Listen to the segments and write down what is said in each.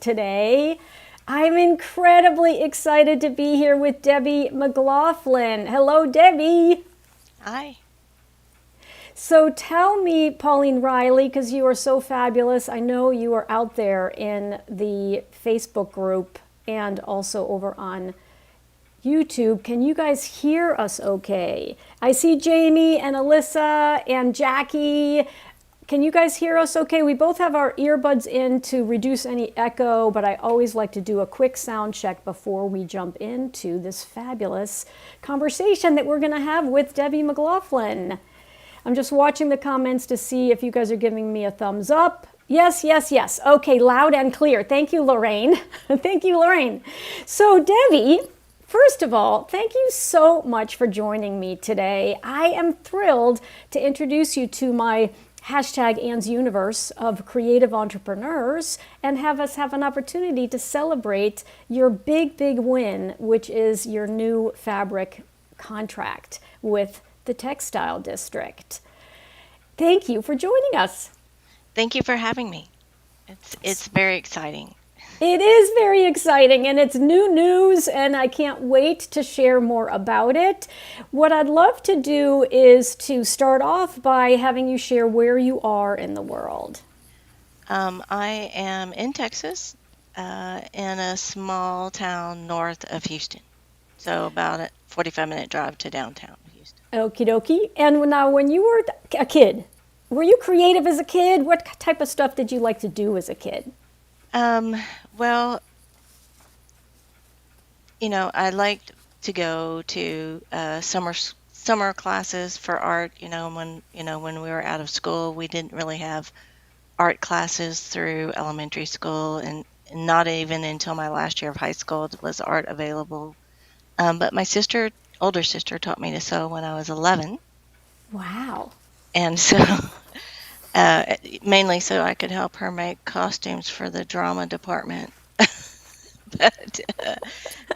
today. I'm incredibly excited to be here with Debby McLaughlin. Hello, Debby. Hi. So tell me, Pauline Riley, because you are so fabulous. I know you are out there in the Facebook group and also over on YouTube. Can you guys hear us okay? I see Jamie and Alyssa and Jackie. Can you guys hear us okay? We both have our earbuds in to reduce any echo, but I always like to do a quick sound check before we jump into this fabulous conversation that we're going to have with Debby McLaughlin. I'm just watching the comments to see if you guys are giving me a thumbs up. Yes, yes, yes. Okay, loud and clear. Thank you, Lorraine. Thank you, Lorraine. So, Debby, first of all, thank you so much for joining me today. I am thrilled to introduce you to my hashtag Anne's Universe of creative entrepreneurs and have us have an opportunity to celebrate your big, big win, which is your new fabric contract with the textile district. Thank you for joining us. Thank you for having me. It's very exciting. It is very exciting, and it's new news, and I can't wait to share more about it. What I'd love to do is to start off by having you share where you are in the world. I am in Texas, in a small town north of Houston. So about a 45-minute drive to downtown Houston. Okie dokie. And now, when you were a kid, were you creative as a kid? What type of stuff did you like to do as a kid? Well, I liked to go to summer classes for art. When we were out of school, we didn't really have art classes through elementary school, and not even until my last year of high school was art available. But my older sister, taught me to sew when I was 11. Wow. And so mainly so I could help her make costumes for the drama department. But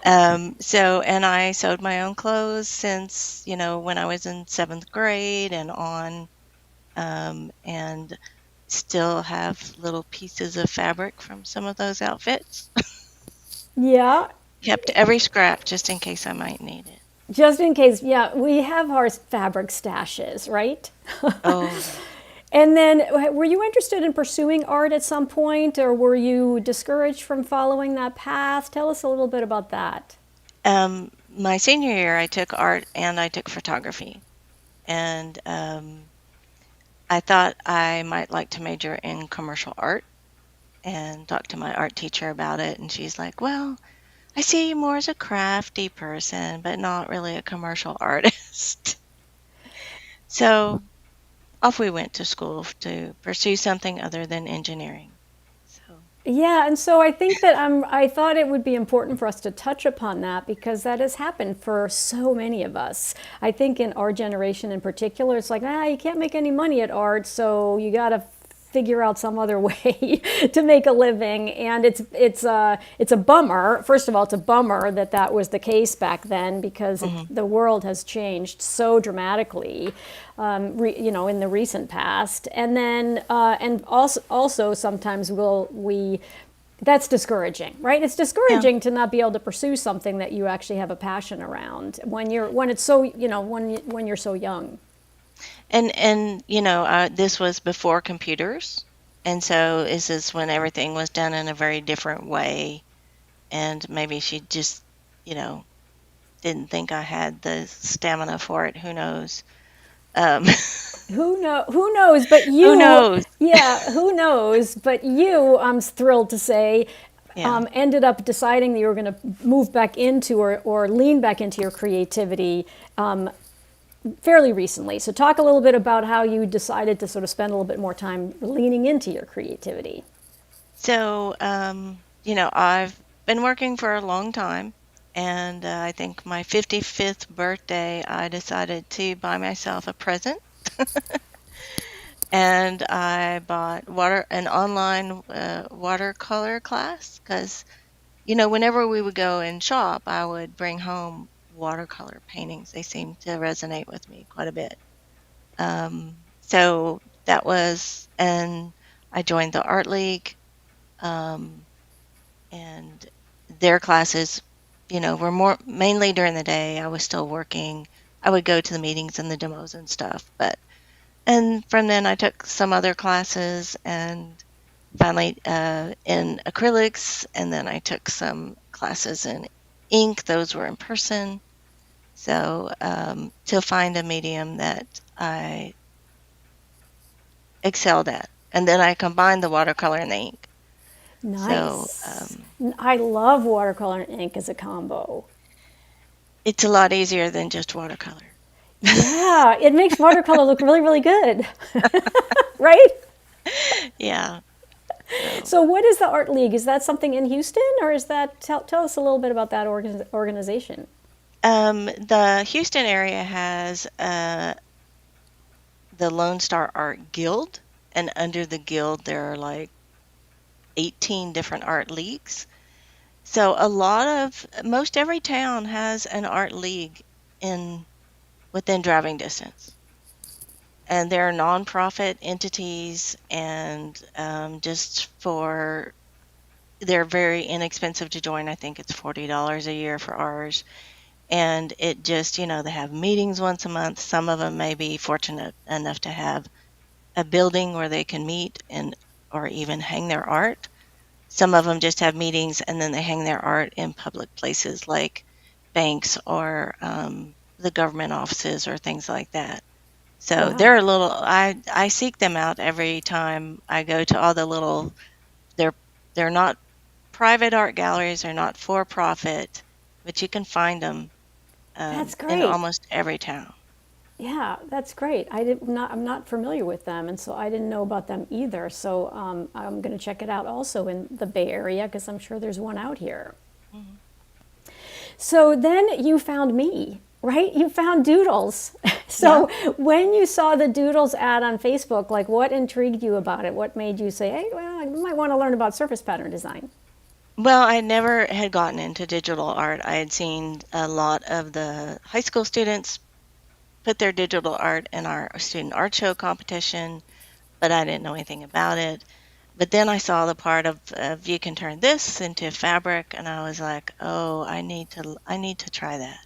and I sewed my own clothes since, when I was in 7th grade and on, and still have little pieces of fabric from some of those outfits. Yeah. Kept every scrap just in case I might need it. Just in case, yeah, we have our fabric stashes, right? Oh, And then, were you interested in pursuing art at some point, or were you discouraged from following that path? Tell us a little bit about that. my senior year, I took art and I took photography. And I thought I might like to major in commercial art and talked to my art teacher about it. And she's like, well, I see you more as a crafty person, but not really a commercial artist. So off we went to school to pursue something other than engineering. So, Yeah, and so I think that I thought it would be important for us to touch upon that because that has happened for so many of us. I think in our generation in particular, it's like, you can't make any money at art, so you got to figure out some other way to make a living. And it's a bummer. First of all, it's a bummer that that was the case back then because the world has changed so dramatically, in the recent past. And then and also sometimes that's discouraging, right? It's discouraging to not be able to pursue something that you actually have a passion around when it's so when you're so young. and this was before computers, and so this is when everything was done in a very different way, and maybe she just, didn't think I had the stamina for it. Who knows? Um, Who knows? But who you, knows? yeah, who knows? But you, I'm thrilled to say, Yeah. ended up deciding that you were going to move back into or lean back into your creativity fairly recently. So talk a little bit about how you decided to sort of spend a little bit more time leaning into your creativity. So, I've been working for a long time, and I think my 55th birthday, I decided to buy myself a present. And I bought an online watercolor class because, whenever we would go and shop, I would bring home watercolor paintings. They seemed to resonate with me quite a bit. So that was, and I joined the Art League. Um, and their classes, were more mainly during the day. I was still working. I would go to the meetings and the demos and stuff, and from then I took some other classes and finally in acrylics, and then I took some classes in ink. Those were in person. So to find a medium that I excelled at. And then I combined the watercolor and the ink. So Nice. I love watercolor and ink as a combo. it's a lot easier than just watercolor. Yeah, it makes watercolor look really, really good. Right? Yeah. So So, what is the Art League? Is that something in Houston, or is that tell us a little bit about that organization? the Houston area has the Lone Star Art Guild, and under the guild there are like 18 different art leagues. So most every town has an art league in within driving distance. And they're nonprofit entities, and they're very inexpensive to join. I think it's $40 a year for ours. And it just, they have meetings once a month. Some of them may be fortunate enough to have a building where they can meet or even hang their art. Some of them just have meetings and then they hang their art in public places like banks or the government offices or things like that. So Wow, I seek them out every time I go to all the they're, they're not private art galleries, they're not for profit, but you can find them that's in great. almost every town. Yeah, that's great. I'm not familiar with them, and so I didn't know about them either. So I'm going to check it out also in the Bay Area because I'm sure there's one out here. Mhm. So then you found me, right? You found Doodles. Yeah. So when you saw the Doodles ad on Facebook, like what intrigued you about it? What made you say, hey, well, I might want to learn about surface pattern design? Well, I never had gotten into digital art. I had seen a lot of the high school students put their digital art in our student art show competition, but I didn't know anything about it. But then I saw the part of you can turn this into fabric, and I was like, oh, I need to try that.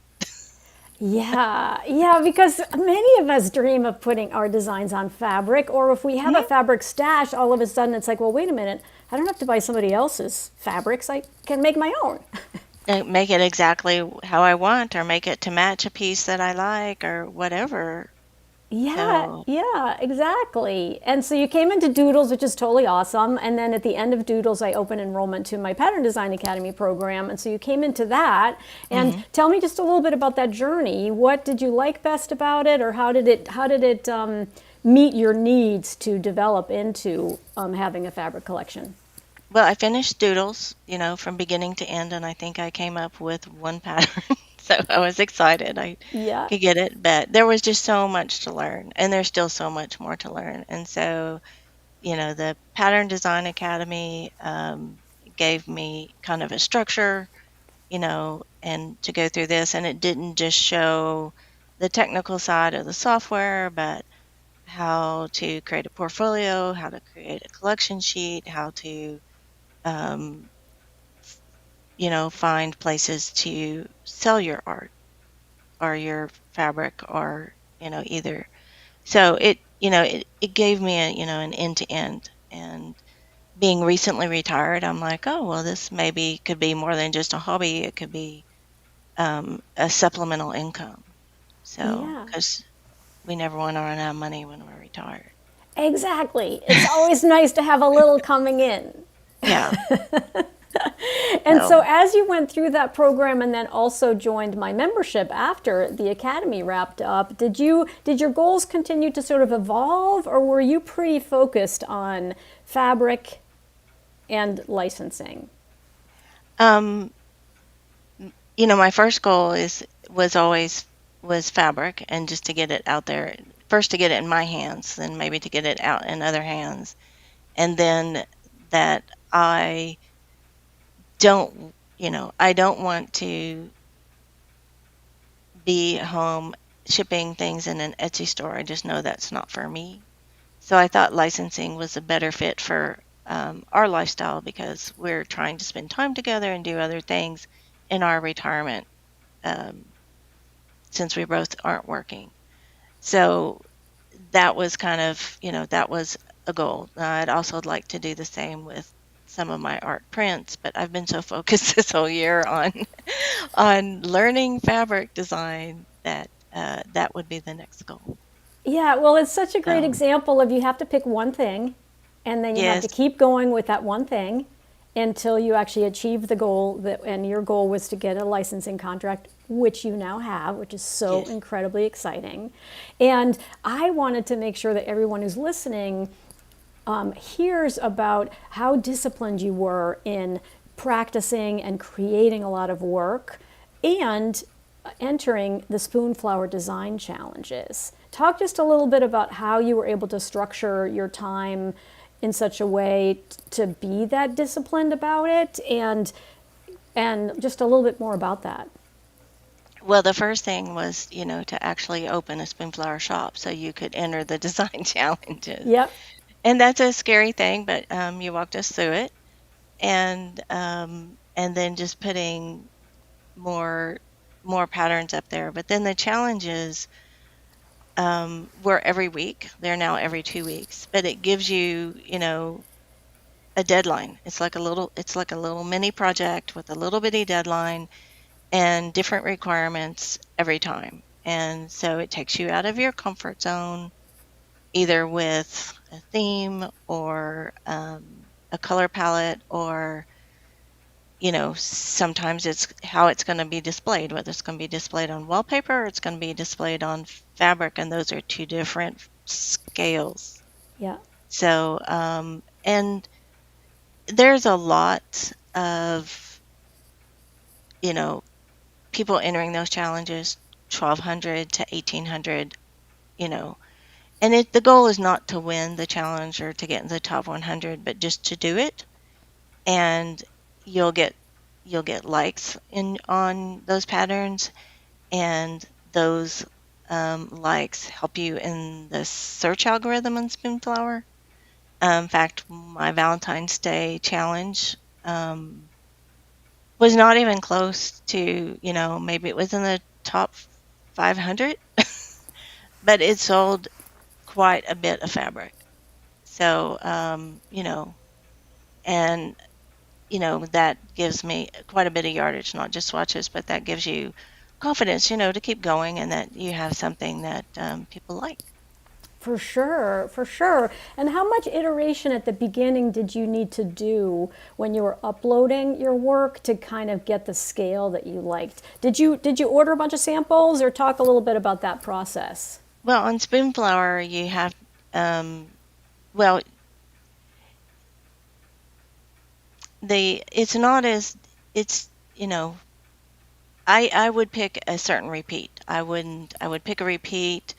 Yeah, yeah, because many of us dream of putting our designs on fabric, or if we have a Mhm. fabric stash, all of a sudden it's like, well, wait a minute, I don't have to buy somebody else's fabrics, I can make my own. And make it exactly how I want, or make it to match a piece that I like, or whatever. Yeah, So, yeah, exactly. And so you came into Doodles, which is totally awesome. And then at the end of Doodles, I opened enrollment to my Pattern Design Academy program. And so you came into that. And mhm. tell me just a little bit about that journey. What did you like best about it, or how did it meet your needs to develop into having a fabric collection? Well, I finished Doodles, from beginning to end, and I think I came up with one pattern. So I was excited I Yeah, could get it, but there was just so much to learn, and there's still so much more to learn. And so, the Pattern Design Academy gave me kind of a structure, and to go through this, and it didn't just show the technical side of the software, but how to create a portfolio, how to create a collection sheet, how to um, find places to sell your art or your fabric or, either. So it gave me an end to end. And being recently retired, I'm like, oh, well, this maybe could be more than just a hobby. It could be a supplemental income. So, yeah, because we never want to run out of money when we're retired. exactly. It's always nice to have a little coming in. Yeah. And so, So, as you went through that program and then also joined my membership after the academy wrapped up, did your goals continue to sort of evolve, or were you pretty focused on fabric and licensing? um, my first goal was fabric, and just to get it out there. First to get it in my hands, then maybe to get it out in other hands, and then that don't I don't want to be home shipping things in an Etsy store. I just know that's not for me. So I thought licensing was a better fit for our lifestyle, because we're trying to spend time together and do other things in our retirement, um, since we both aren't working. So that was kind of, that was a goal. I'd also like to do the same with some of my art prints, but I've been so focused this whole year on on learning fabric design that that would be the next goal. Yeah, well, it's such a great So, example of you have to pick one thing and then you have to yes, keep going with that one thing until you actually achieve the goal that, and your goal was to get a licensing contract, which you now have, which is so yes, incredibly exciting. And I wanted to make sure that everyone who's listening hears about how disciplined you were in practicing and creating a lot of work and entering the Spoonflower Design Challenges. Talk just a little bit about how you were able to structure your time in such a way to be that disciplined about it, and just a little bit more about that. well, the first thing was, to actually open a Spoonflower shop so you could enter the design challenges. Yep. And that's a scary thing, but you walked us through it. And then just putting more more patterns up there. But then the challenges were every week. They're now every 2 weeks, but it gives you, a deadline. It's like a little mini project with a little bitty deadline and different requirements every time. And so it takes you out of your comfort zone, either with a theme or a color palette, or sometimes it's how it's going to be displayed, whether it's going to be displayed on wallpaper or it's going to be displayed on fabric, and those are two different scales. Yeah. So, and there's a lot of, you know, people entering those challenges, 1200 to 1800, you know, and the goal is not to win the challenge or to get in the top 100, but just to do it. And you'll get you'll get likes in on those patterns, and those likes help you in the search algorithm on Spoonflower. In fact, my Valentine's Day challenge was not even close to, maybe it was in the top 500, but it sold quite a bit of fabric. So, and that gives me quite a bit of yardage, not just swatches, but that gives you confidence, to keep going, and that you have something that people like. For sure, for sure. And how much iteration at the beginning did you need to do when you were uploading your work to kind of get the scale that you liked? Did you order a bunch of samples, or talk a little bit about that process? Well, on Spoonflower, you have, well, it's not as, it's, I would pick a certain repeat. I would pick a repeat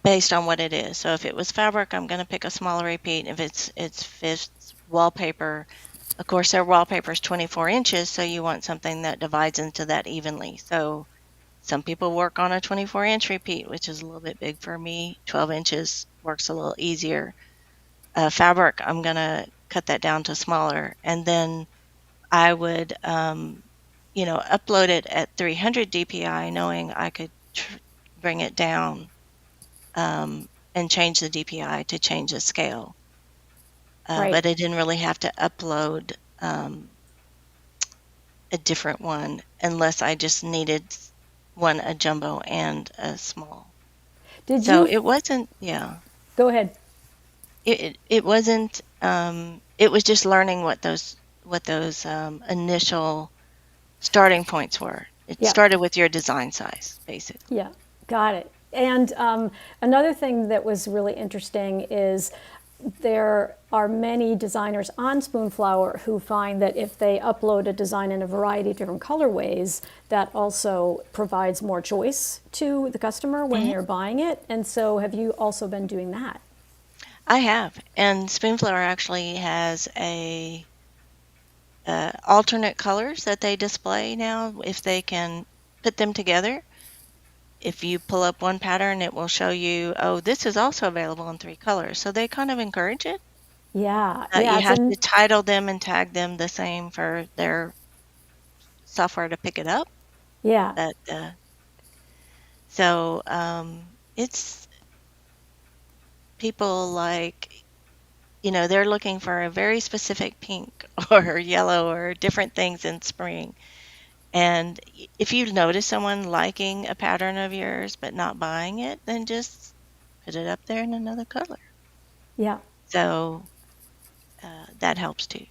based on what it is. So if it was fabric, I'm going to pick a smaller repeat. If it's wallpaper, of course, their wallpaper is 24 inches, so you want something that divides into that evenly. So some people work on a 24-inch repeat, which is a little bit big for me. 12 inches works a little easier. Fabric, I'm going to cut that down to smaller. And then I would, upload it at 300 DPI, knowing I could bring it down and change the DPI to change the scale. Right. But I didn't really have to upload a different one unless I just needed one, a jumbo and a small. Did So you it wasn't, yeah, go ahead? it wasn't, it was just learning what those initial starting points were. It Yeah. started with your design size, basically. Yeah, got it. And another thing that was really interesting is there are many designers on Spoonflower who find that if they upload a design in a variety of different colorways, that also provides more choice to the customer when Mhm. they're buying it. And so, have you also been doing that? I have, and Spoonflower actually has a alternate colors that they display now. If they can put them together, if you pull up one pattern, it will show you, oh, this is also available in 3 colors. So they kind of encourage it. Yeah, yeah, You it's have an to title them and tag them the same for their software to pick it up. yeah, But so it's people like, they're looking for a very specific pink or yellow or different things in spring. And if you notice someone liking a pattern of yours but not buying it, then just put it up there in another color. yeah. So that helps too.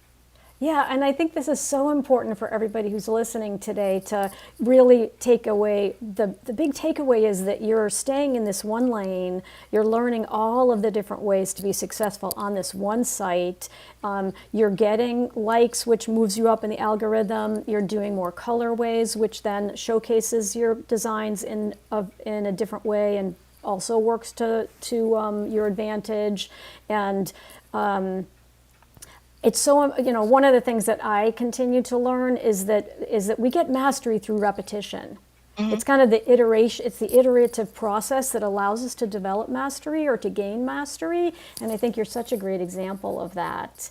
Yeah, and I think this is so important for everybody who's listening today to really take away the big takeaway is that you're staying in this one lane, you're learning all of the different ways to be successful on this one site. You're getting likes, which moves you up in the algorithm. You're doing more colorways, which then showcases your designs in a different way and also works to your advantage. And it's so, one of the things that I continue to learn is that we get mastery through repetition. Hmm. It's kind of the iteration, it's the iterative process that allows us to develop mastery or to gain mastery, and I think you're such a great example of that.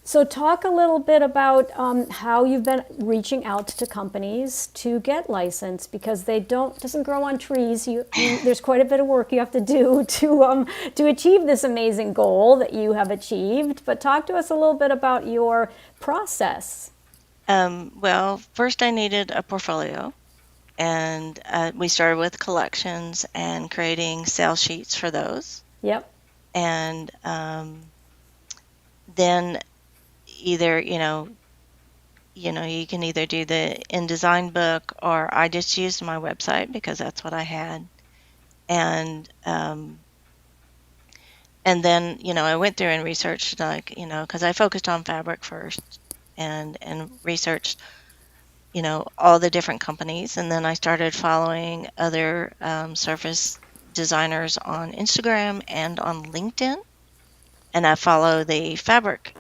So talk a little bit about how you've been reaching out to companies to get licensed, because they don't doesn't grow on trees. There's quite a bit of work you have to do to achieve this amazing goal that you have achieved. But talk to us a little bit about your process. Well, first I needed a portfolio, and we started with collections and creating sales sheets for those. Yep. And then either, you can either do the InDesign book, or I just used my website because that's what I had. And and then, I went through and researched, like, because I focused on fabric first, and researched, all the different companies. And then I started following other surface designers on Instagram and on LinkedIn. And I follow the fabric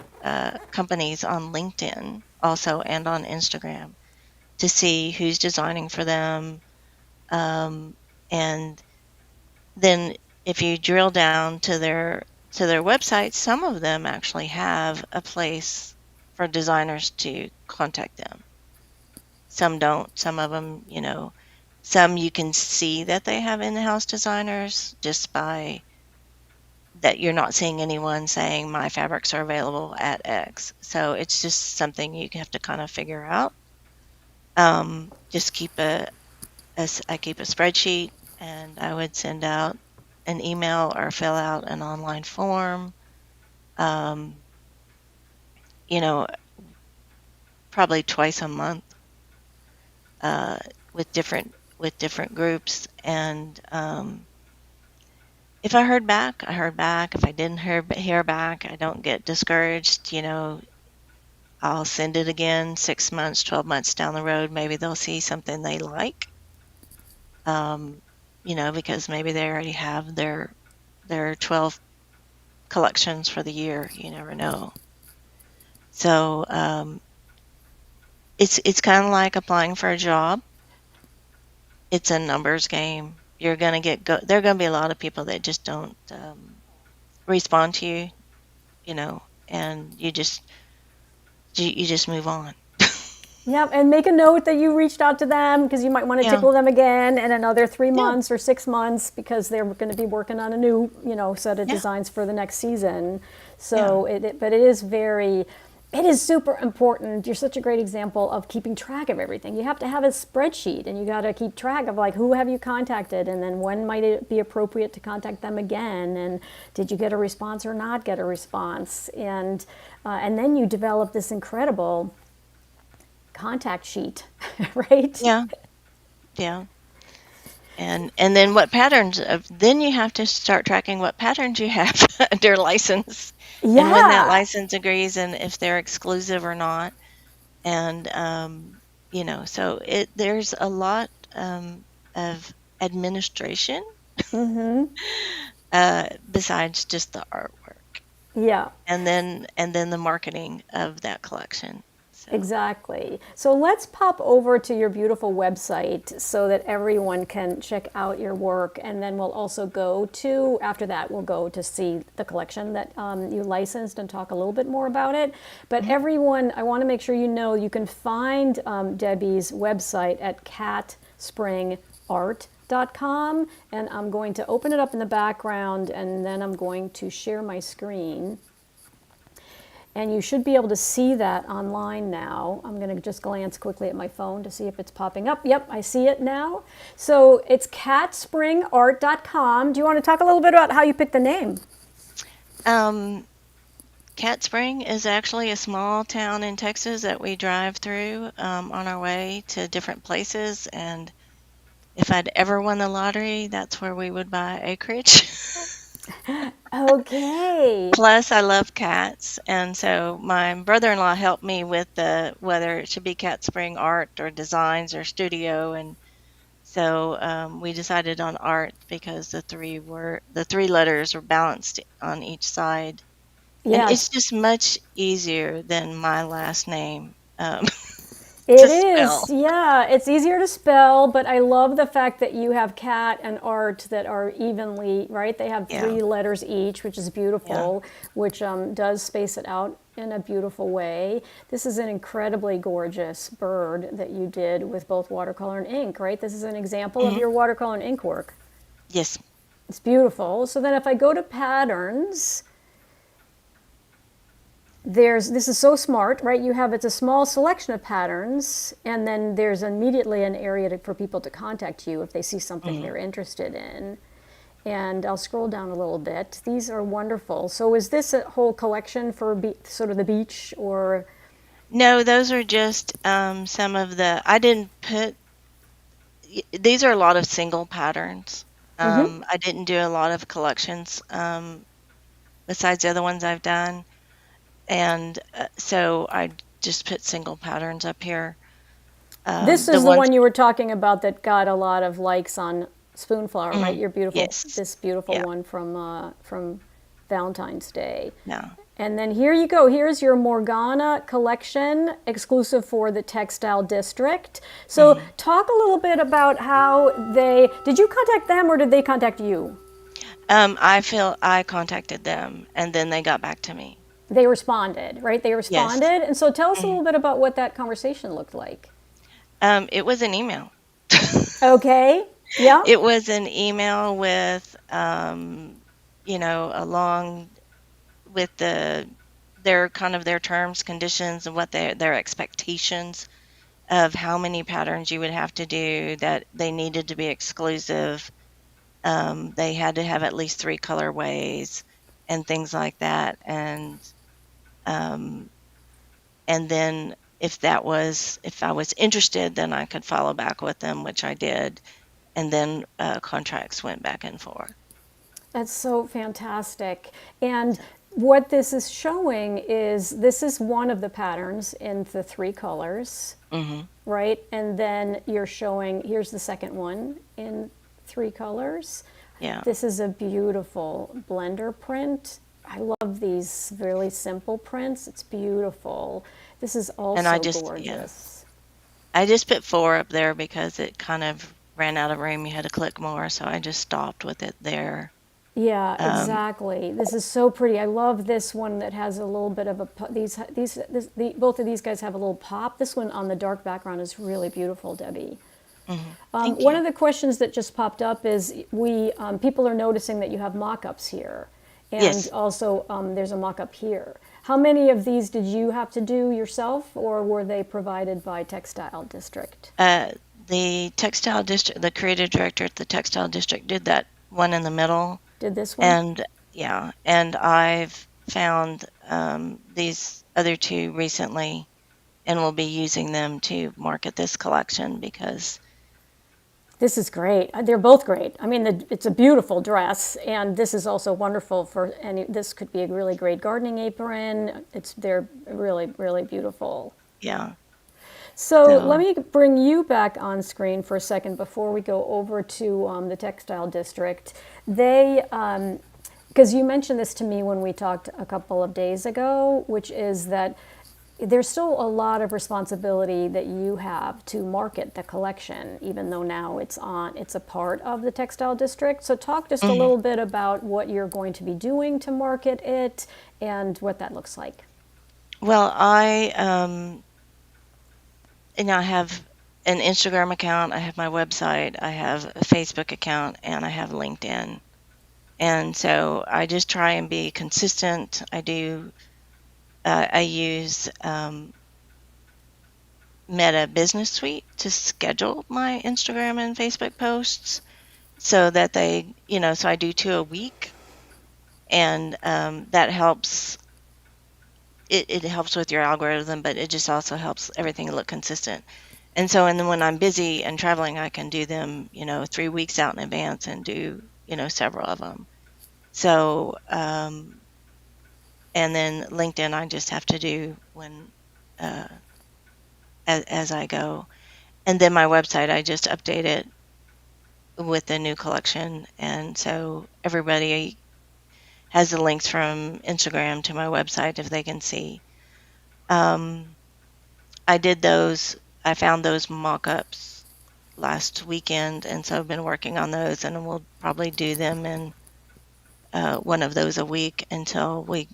companies on LinkedIn also and on Instagram to see who's designing for them. And then if you drill down to their websites, some of them actually have a place for designers to contact them. Some don't. Some of them, some you can see that they have in-house designers just by that you're not seeing anyone saying my fabrics are available at X. So it's just something you have to kind of figure out. Just I keep a spreadsheet, and I would send out an email or fill out an online form. Um, you know, Probably twice a month, uh, with different groups. And if I heard back, I heard back. If I didn't hear back, I don't get discouraged. I'll send it again 6 months, 12 months down the road. Maybe they'll see something they like, um, because maybe they already have their 12 collections for the year. You never know. So it's kind of like applying for a job. It's a numbers game. You're gonna there are gonna be a lot of people that just don't respond to you, and you just move on. Yep, and make a note that you reached out to them because you might want to Yeah, tickle them again in another three yeah, months or 6 months because they're going to be working on a new, set of yeah, designs for the next season. yeah, So, but it is super important. You're such a great example of keeping track of everything. You have to have a spreadsheet, and you got to keep track of like who have you contacted, and then when might it be appropriate to contact them again, and did you get a response or not get a response, and then you develop this incredible contact sheet, right? yeah, yeah. And then what patterns then you have to start tracking what patterns you have under license, and when that Yeah. license agrees, and if they're exclusive or not. And so there's a lot of administration besides just the artwork, Yeah. and then the marketing of that collection. So. Exactly. So let's pop over to your beautiful website so that everyone can check out your work. And then we'll also go to, after that, we'll go to see the collection that you licensed and talk a little bit more about it. But everyone, I want to make sure you know you can find Debbie's website at catspringart.com. And I'm going to open it up in the background, and then I'm going to share my screen. And you should be able to see that online now. I'm going to just glance quickly at my phone to see if it's popping up. Yep, I see it now. So it's catspringart.com. Do you want to talk a little bit about how you picked the name? Cat Spring is actually a small town in Texas that we drive through on our way to different places. And if I'd ever won the lottery, that's where we would buy acreage. Okay. Plus, I love cats, and so my brother-in-law helped me with whether it should be Cat Spring Art or Designs or Studio, and so we decided on Art because the three letters were balanced on each side, and it's Yes, just much easier than my last name it to is. spell. Yeah, it's easier to spell, but I love the fact that you have cat and art that are evenly, right? They have Yeah, 3 letters each, which is yeah. beautiful, which does space it out in a beautiful way. This is an incredibly gorgeous bird that you did with both watercolor and ink, right? This is an example of Hmm. your watercolor and ink work. Yes. It's beautiful. So then if I go to patterns, this is so smart, right? It's a small selection of patterns, and then there's immediately an area for people to contact you if they see something Hmm. they're interested in. And I'll scroll down a little bit. These are wonderful. So is this a whole collection for sort of the beach, or? No, those are just some of I didn't put. These are a lot of single patterns. I didn't do a lot of collections besides the other ones I've done. And so I just put single patterns up here. This The is the ones, one you were talking about that got a lot of likes on Spoonflower, right? mhm, Your beautiful, yes, this beautiful yeah, one from Valentine's Day. yeah. And then here you go. Here's your Morgana collection, exclusive for the Textile District. So Hmm. talk a little bit about how did you contact them or did they contact you? I contacted them and then they got back to me. They responded, right? They Yes. responded. And so tell us a Mhm. little bit about what that conversation looked like. It was an email. Okay. Yeah. It was an email with, along with their kind of their terms, conditions, and what their expectations of how many patterns you would have to do, that they needed to be exclusive. They had to have at least 3 colorways and things like that. Um, and then if I was interested, then I could follow back with them, which I did. And then contracts went back and forth. That's so fantastic. And what this is showing is this is one of the patterns in the 3 colors, Hmm. right? And then you're showing, here's the second one in 3 colors. Yeah. This is a beautiful blender print. I love these really simple prints. It's beautiful. This is And I also just, yeah, gorgeous. I just put 4 up there because it kind of ran out of room. You had to click more, so I just stopped with it there. Yeah, Um, exactly. This is so pretty. I love this one that has a little bit of a both of these guys have a little pop. This one on the dark background is really beautiful, Debbie. Thank One you. of the questions that just popped up is people are noticing that you have mock-ups here, and Yes. also there's a mock-up here. How many of these did you have to do yourself, or were they provided by Textile District? Uh, the textile district, the creative director at the textile district did that one in the middle. Did this one? And yeah, and I've found these other 2 recently and will be using them to market this collection because, This is great. They're both great. I mean, it's a beautiful dress, and this is also wonderful for any. This could be a really great gardening apron. They're really, really beautiful. yeah. So let So, me bring you back on screen for a second before we go over to the Textile District. Because you mentioned this to me when we talked a couple of days ago, which is that there's still a lot of responsibility that you have to market the collection, even though now it's a part of the textile district. So talk just a Mhm. little bit about what you're going to be doing to market it and what that looks like. Well, I have an Instagram account, I have my website, I have a Facebook account, and I have LinkedIn. And so I just try and be consistent. I use Meta Business Suite to schedule my Instagram and Facebook posts so that so I do 2 a week, and that helps. It helps with your algorithm, but it just also helps everything look consistent. And so, and then when I'm busy and traveling, I can do them, 3 weeks out in advance and do, several of them. So, and then LinkedIn, I just have to do when, uh, as I go. And then my website, I just update it with the new collection. And so everybody has the links from Instagram to my website if they can see. Um, I found those mock-ups last weekend, and so I've been working on those, and we'll probably do them in one of those a week until we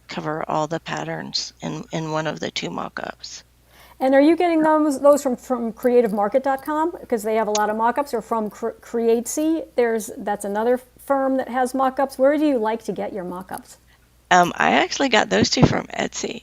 cover all the patterns in one of the 2 mock-ups. And are you getting those from creativemarket.com because they have a lot of mock-ups, or from Createsy? That's another firm that has mock-ups. Where do you like to get your mock-ups? I actually got those 2 from Etsy.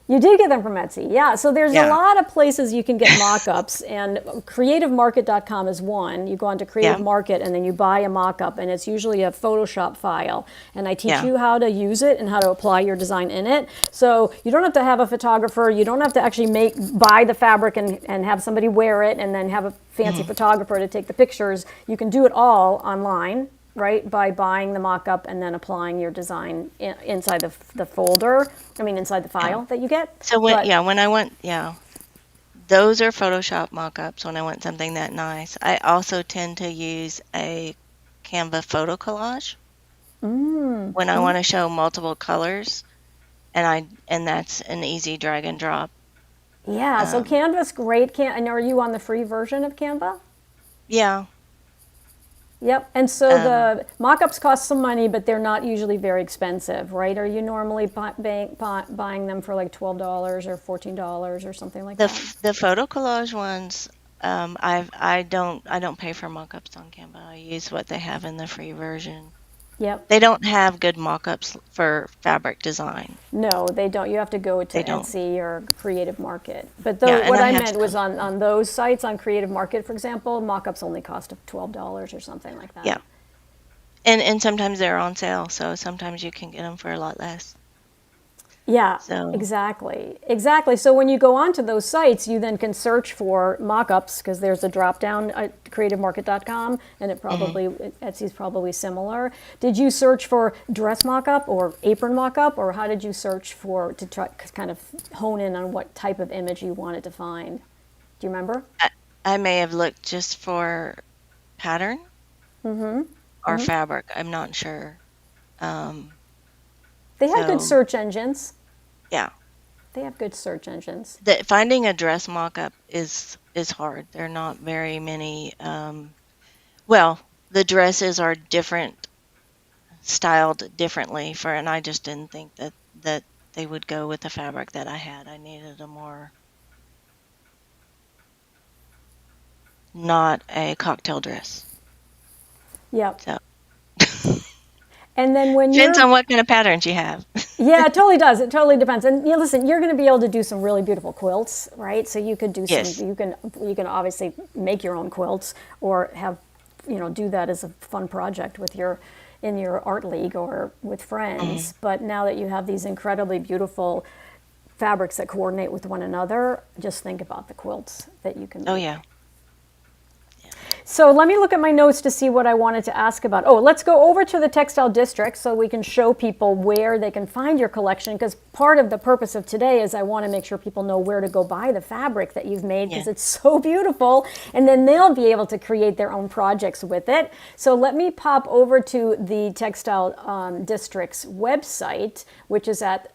You did get them from Etsy, yeah. So there's a Yeah. lot of places you can get mock-ups, and creativemarket.com is one. You go onto Creative Yeah. Market and then you buy a mock-up, and it's usually a Photoshop file. And I teach Yeah. you how to use it and how to apply your design in it. So you don't have to have a photographer. You don't have to actually buy the fabric and have somebody wear it and then have a fancy photographer to take the pictures. You can do it all online, right, by buying the mock-up and then applying your design inside the folder. Inside the file that you get. So But those are Photoshop mock-ups when I want something that nice. I also tend to use a Canva photo collage when I want to show multiple colors, and that's an easy drag and drop. yeah, so Canva's great. And are you on the free version of Canva? Yeah. Yep. And so Um, the mock-ups cost some money, but they're not usually very expensive, right? Are you normally buying them for like $12 or $14 or something like that? the photo collage ones, I don't pay for mock-ups on Canva. I use what they have in the free version. Yep. They don't have good mock-ups for fabric design. No, they don't. You have to go to They don't. Etsy or Creative Market. But Yeah, and what I I have meant was some. on those sites, on Creative Market, for example, mock-ups only cost $12 or something like that. Yeah. And sometimes they're on sale, so sometimes you can get them for a lot less. Yeah, So, exactly. Exactly. So when you go onto those sites, you then can search for mock-ups because there's a drop down at creativemarket.com, and Etsy's probably similar. Did you search for dress mock-up or apron mock-up, or how did you search to try kind of hone in on what type of image you wanted to find? Do you remember? I may have looked just for pattern or fabric. I'm not sure. They have good So, search engines. yeah. They have good search engines. Finding a dress mock-up is hard. There are not very many. Well, the dresses are styled differently and I just didn't think that they would go with the fabric that I had. I needed a more, not a cocktail dress. Yep. So And then when depends you're on what kind of patterns you have. Yeah, it totally does. It totally depends. And listen, you're going to be able to do some really beautiful quilts, right? So you could do Yes. you can obviously make your own quilts or have, do that as a fun project in your art league or with friends. But now that you have these incredibly beautiful fabrics that coordinate with one another, just think about the quilts that you can make. Oh yeah. So let me look at my notes to see what I wanted to ask about. Oh, let's go over to the textile district so we can show people where they can find your collection, because part of the purpose of today is I want to make sure people know where to go buy the fabric that you've made, because Yeah. it's so beautiful, and then they'll be able to create their own projects with it. So let me pop over to the textile district's website, which is at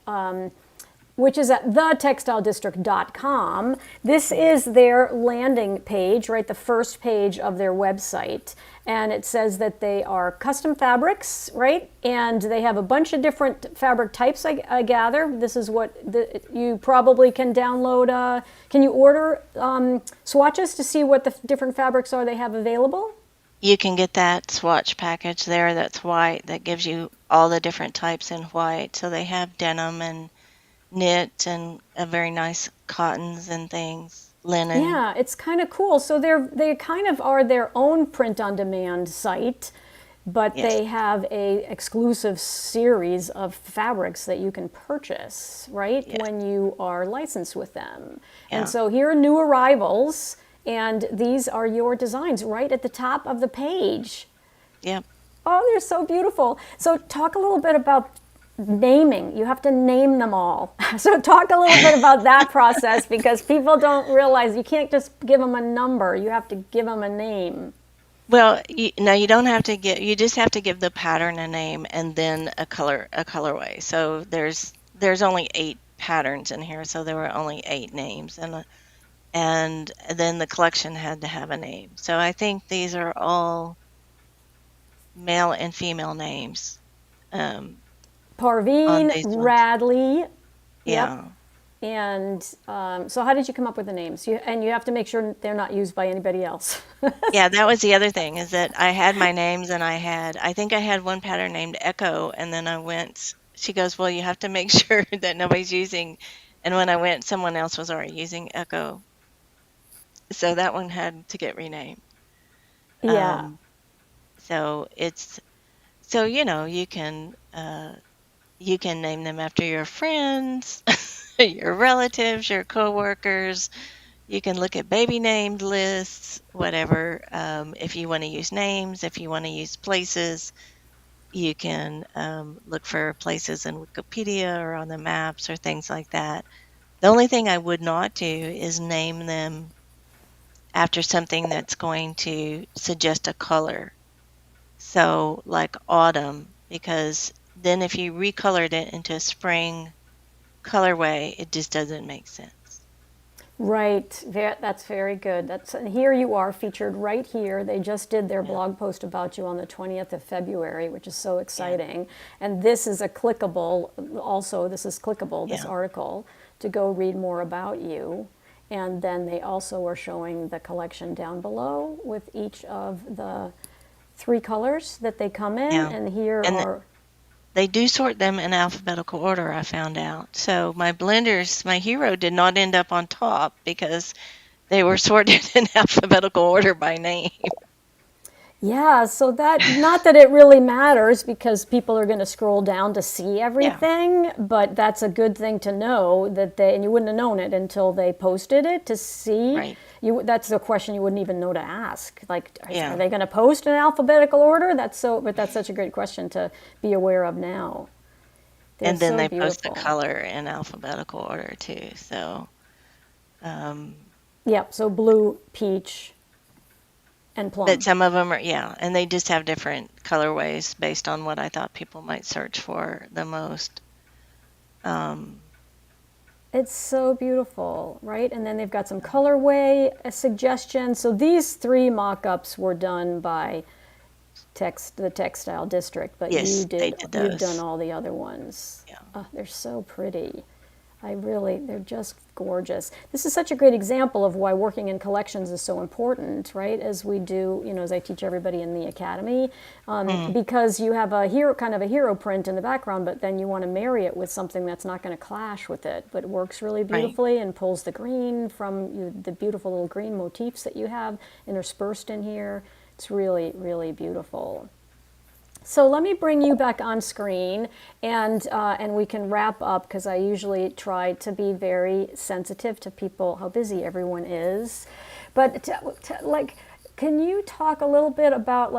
which is at thetextiledistrict.com. This is their landing page, right? The first page of their website. And it says that they are custom fabrics, right? And they have a bunch of different fabric types, I gather. This is what you probably can download. Can you order swatches to see what the different fabrics are they have available? You can get that swatch package there that's white that gives you all the different types in white. So they have denim and knit and a very nice cottons and things, linen. Yeah, it's kind of cool. So they kind of are their own print-on-demand site, but Yes. they have a exclusive series of fabrics that you can purchase, right? Yes. When you are licensed with them. Yeah. And so here are new arrivals, and these are your designs right at the top of the page. Yep. Oh, they're so beautiful. So talk a little bit about naming. You have to name them all. So talk a little bit about that process, because people don't realize you can't just give them a number. You have to give them a name. Well, you don't have to you just have to give the pattern a name and then a colorway. So there's only 8 patterns in here, so there were only 8 names, and then the collection had to have a name. So I think these are all male and female names. On Parveen, these ones. Radley. Yeah. Yep. And so how did you come up with the names? And you have to make sure they're not used by anybody else. Yeah, that was the other thing, is that I had my names, and I think I had one pattern named Echo, and then she goes, well, you have to make sure that nobody's using, and when I went, someone else was already using Echo. So that one had to get renamed. Yeah. So you can name them after your friends, your relatives, your coworkers. You can look at baby named lists, whatever. If you want to use names, if you want to use places, you can look for places in Wikipedia or on the maps or things like that. The only thing I would not do is name them after something that's going to suggest a color. So like autumn, because then if you recolored it into a spring colorway, it just doesn't make sense. Right. That's very good. And here you are featured right here. They just did their blog post about you on the 20th of February, which is so exciting. And this is clickable, this article, to go read more about you. And then they also are showing the collection down below with each of the 3 colors that they come in. Yeah. And here are... They do sort them in alphabetical order, I found out. So my blenders, my hero did not end up on top because they were sorted in alphabetical order by name. Yeah, so not that it really matters, because people are going to scroll down to see everything, but that's a good thing to know, and you wouldn't have known it until they posted it to see. Right. That's a question you wouldn't even know to ask. Like, are they going to post in alphabetical order? But that's such a great question to be aware of now. And then they post the color in alphabetical order too. So, so blue, peach, and plum. But some of them are, and they just have different colorways based on what I thought people might search for the most. It's so beautiful, right? And then they've got some colorway suggestions. So these 3 mock-ups were done by the Textile District, but yes, you've done all the other ones. Yeah. Oh, they're so pretty. They're just gorgeous. This is such a great example of why working in collections is so important, right? As we do, as I teach everybody in the academy, because you have kind of a hero print in the background, but then you want to marry it with something that's not going to clash with it, but works really beautifully and pulls the green from the beautiful little green motifs that you have interspersed in here. It's really, really beautiful. So let me bring you back on screen, and we can wrap up, because I usually try to be very sensitive to people, how busy everyone is. But can you talk a little bit about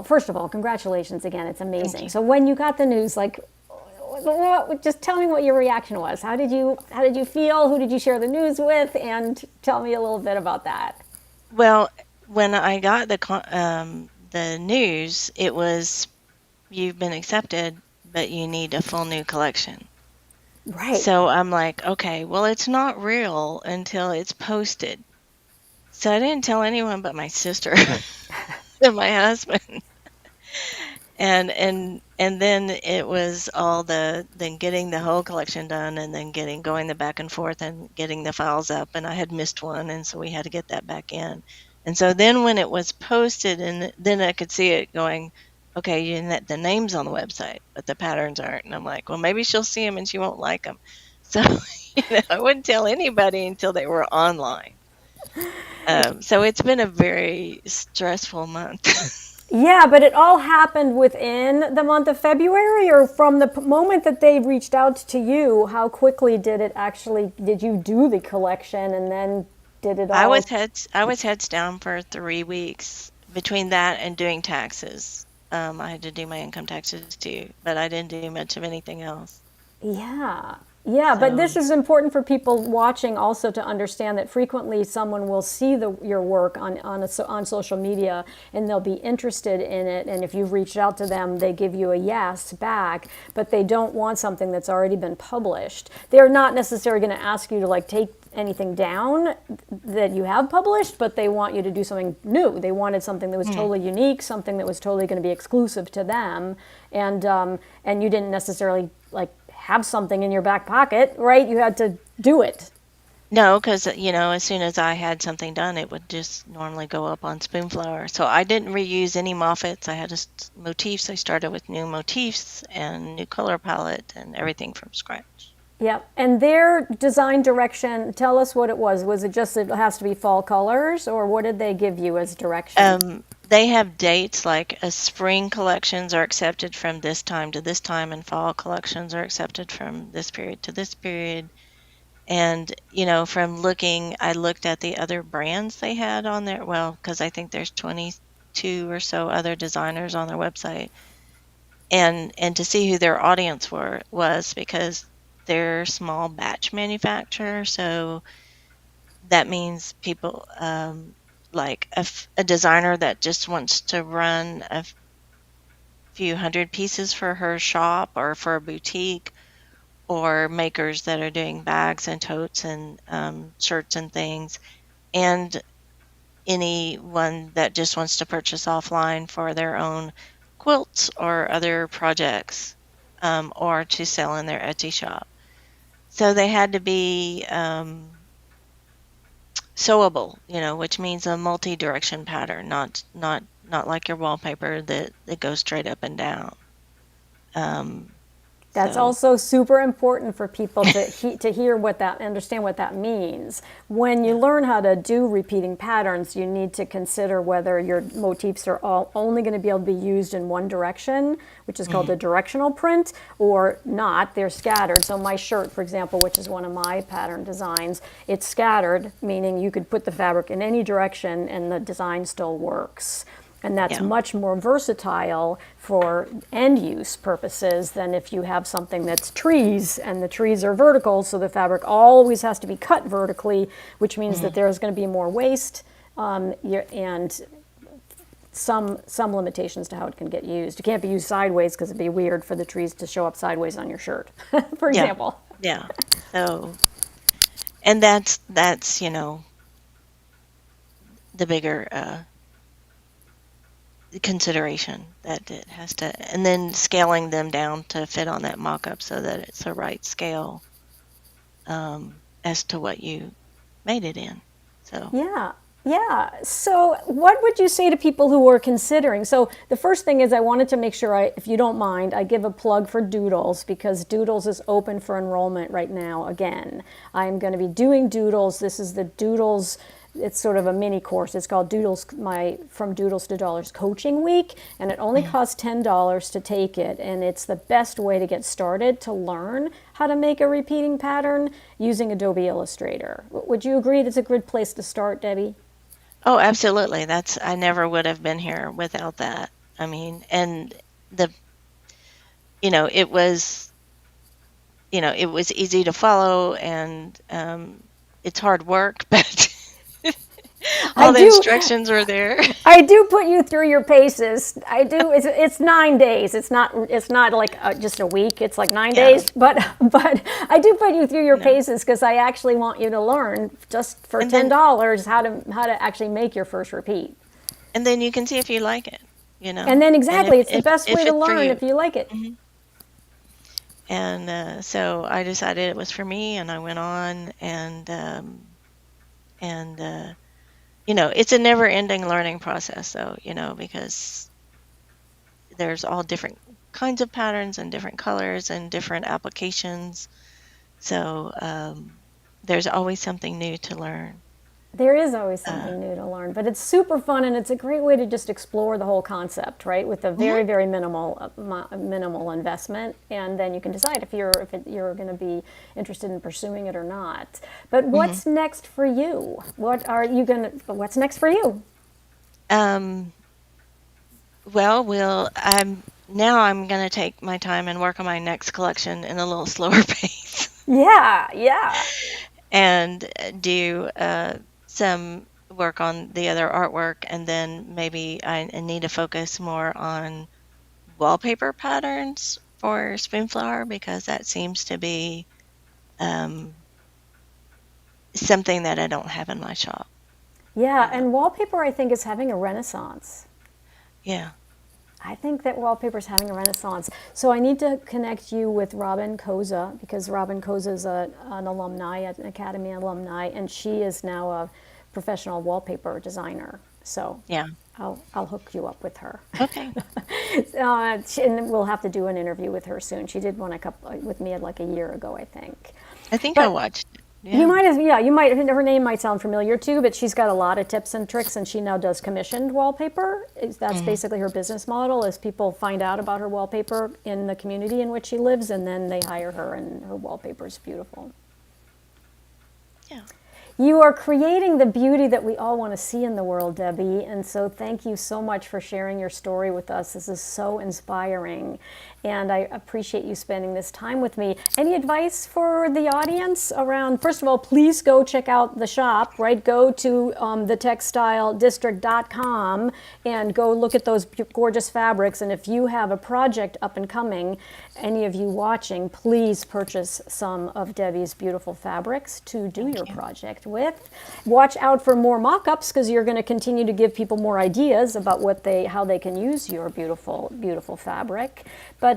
first of all, congratulations again. It's amazing. So when you got the news, just tell me what your reaction was. How did you feel? Who did you share the news with? And tell me a little bit about that. Well, when I got the news, it was, you've been accepted, but you need a full new collection. Right. So I'm like, okay, well, it's not real until it's posted. So I didn't tell anyone but my sister and my husband. And then it was all the then getting the whole collection done, and then getting going the back and forth and getting the files up, and I had missed one, and so we had to get that back in. And so then when it was posted, and then I could see it going, okay, the name's on the website, but the patterns aren't. And I'm like, well, maybe she'll see them and she won't like them. So I wouldn't tell anybody until they were online. So it's been a very stressful month. Yeah, but it all happened within the month of February, or from the moment that they reached out to you, how quickly did you do the collection and then did it all? I was heads down for 3 weeks between that and doing taxes. I had to do my income taxes too, but I didn't do much of anything else. Yeah. Yeah, but So this is important for people watching also to understand that frequently someone will see your work on social media and they'll be interested in it. And if you've reached out to them, they give you a yes back, but they don't want something that's already been published. They're not necessarily going to ask you to like take anything down that you have published, but they want you to do something new. They wanted something that was totally unique, something that was totally going to be exclusive to them, and you didn't necessarily like have something in your back pocket, right? You had to do it. no, because as soon as I had something done, it would just normally go up on Spoonflower. So I didn't reuse any Moffats. I had just motifs. I started with new motifs and new color palette and everything from scratch. Yep. And their design direction, tell us what it was. Was it just it has to be fall colors, or what did they give you as direction? They have dates like spring collections are accepted from this time to this time, and fall collections are accepted from this period to this period. And, from looking, I looked at the other brands they had on there. Well, because I think there's 22 or so other designers on their website, and to see who their audience was, because they're small batch manufacturer. So that means people, like a designer that just wants to run a few hundred pieces for her shop or for a boutique, or makers that are doing bags and totes and shirts and things, and anyone that just wants to purchase offline for their own quilts or other projects, or to sell in their Etsy shop. So they had to be sewable, which means a multi-direction pattern, not like your wallpaper that goes straight up and down. Um, That's so also super important for people to hear understand what that means. When you yeah. learn how to do repeating patterns, you need to consider whether your motifs are all only going to be able to be used in one direction, which is called a Mhm. directional print, or not. They're scattered. So my shirt, for example, which is one of my pattern designs, it's scattered, meaning you could put the fabric in any direction and the design still works. And that's Yeah. much more versatile for end use purposes than if you have something that's trees and the trees are vertical, so the fabric always has to be cut vertically, which means that Mhm. there's going to be more waste, and some limitations to how it can get used. It can't be used sideways because it'd be weird for the trees to show up sideways on your shirt, for Yeah. example. Yeah. So, and that's the bigger consideration, that it has to, and then scaling them down to fit on that mock-up so that it's the right scale, as to what you made it in. So Yeah, yeah. So, what would you say to people who are considering? So, the first thing is I wanted to make sure, if you don't mind, I give a plug for Doodles because Doodles is open for enrollment right now again. I'm going to be doing Doodles. This is the Doodles. It's sort of a mini course. It's called Doodles, my From Doodles to Dollars Coaching Week, and it only mhm. costs $10 to take it. And it's the best way to get started to learn how to make a repeating pattern using Adobe Illustrator. Would you agree it's a good place to start, Debbie? Oh, absolutely. I never would have been here without that. I mean, and the, it was, it was easy to follow, and it's hard work, but I all the do. instructions were there. I do put you through your paces. I do. It's 9 days. It's not like just a week. It's like 9 days. Yeah, But I do put you through your you know. paces because I actually want you to learn just for And $10 how to actually make your first repeat. then you can see if you like it, you know. And then And exactly, it's the best way if to it's for learn you. if you like it. Mhm. And so I decided it was for me, and I went on, and it's a never-ending learning process, though, because there's all different kinds of patterns and different colors and different applications. So there's always something new to learn. There is always Uh, something new to learn, but it's super fun and it's a great way to just explore the whole concept, right? With a mhm, very, very minimal investment, and then you can decide if you're going to be interested in pursuing it or not. But mhm. what's next for you? What's next for you? Um, I'm going to take my time and work on my next collection in a little slower pace. Yeah, yeah. And do some work on the other artwork, and then maybe I need to focus more on wallpaper patterns for Spoonflower, because that seems to be um, something that I don't have in my shop, Yeah, you know. and wallpaper I think is having a renaissance. Yeah. I think that wallpaper is having a renaissance. So I need to connect you with Robin Koza because Robin Koza is an alumni, an Academy alumni, and she is now a professional wallpaper designer. So Yeah. I'll hook you up with her. Okay. And we'll have to do an interview with her soon. She did one with me like a year ago, I think. I think I But watched it. you Yeah. might have, yeah, you might. Her name might sound familiar too, but she's got a lot of tips and tricks, and she now does commissioned wallpaper. That's Hmm. basically her business model. Is people find out about her wallpaper in the community in which she lives, and then they hire her, and her wallpaper is beautiful. Yeah. You are creating the beauty that we all want to see in the world, Debbie. And so thank you so much for sharing your story with us. This is so inspiring. And I appreciate you spending this time with me. Any advice for the audience around, first of all, please go check out the shop, right? Go to thetextiledistrict.com and go look at those gorgeous fabrics. And if you have a project up and coming, any of you watching, please purchase some of Debbie's beautiful fabrics to do Thank your you. project with. Watch out for more mock-ups because you're going to continue to give people more ideas about how they can use your beautiful, beautiful fabric. But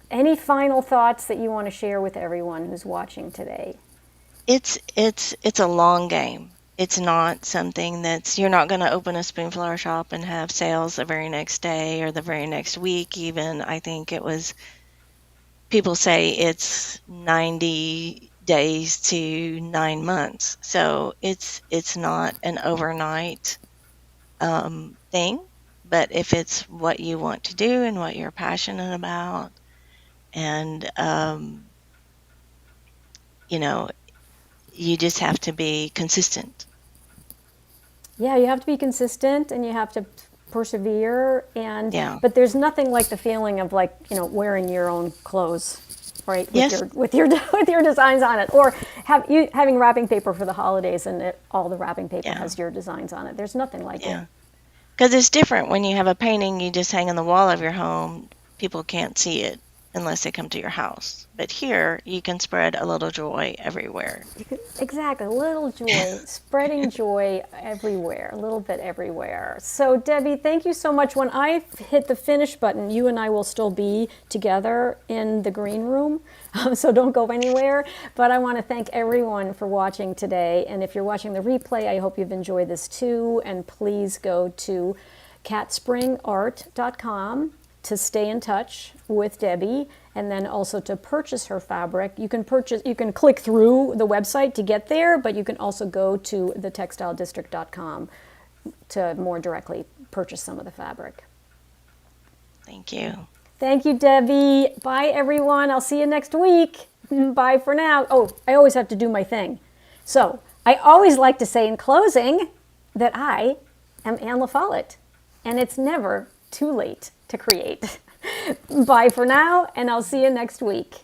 any final thoughts that you want to share with everyone who's watching today? It's a long game. It's not something you're not going to open a Spoonflower shop and have sales the very next day or the very next week even. I think people say it's 90 days to 9 months. So it's not an overnight thing, but if it's what you want to do and what you're passionate about, and you know, you just have to be consistent. Yeah, you have to be consistent and you have to persevere, Yeah. but there's nothing like the feeling of wearing your own clothes, right, with Yes. your with your designs on it, or having wrapping paper for the holidays and all the wrapping paper Yeah. has your designs on it. There's nothing like it. Yeah. Because it's different when you have a painting you just hang on the wall of your home. People can't see it unless they come to your house. But here, you can spread a little joy everywhere. Exactly, a little joy, spreading joy everywhere, a little bit everywhere. So, Debbie, thank you so much. When I hit the finish button, you and I will still be together in the green room, so don't go anywhere. But I want to thank everyone for watching today. And if you're watching the replay, I hope you've enjoyed this too. And please go to catspringart.com to stay in touch with Debbie, and then also to purchase her fabric. You can click through the website to get there, but you can also go to thetextiledistrict.com to more directly purchase some of the fabric. Thank you. Thank you, Debbie. Bye, everyone. I'll see you next week. Bye for now. Oh, I always have to do my thing. So I always like to say in closing that I am Anne LaFollette, and it's never too late to create. Bye for now, and I'll see you next week.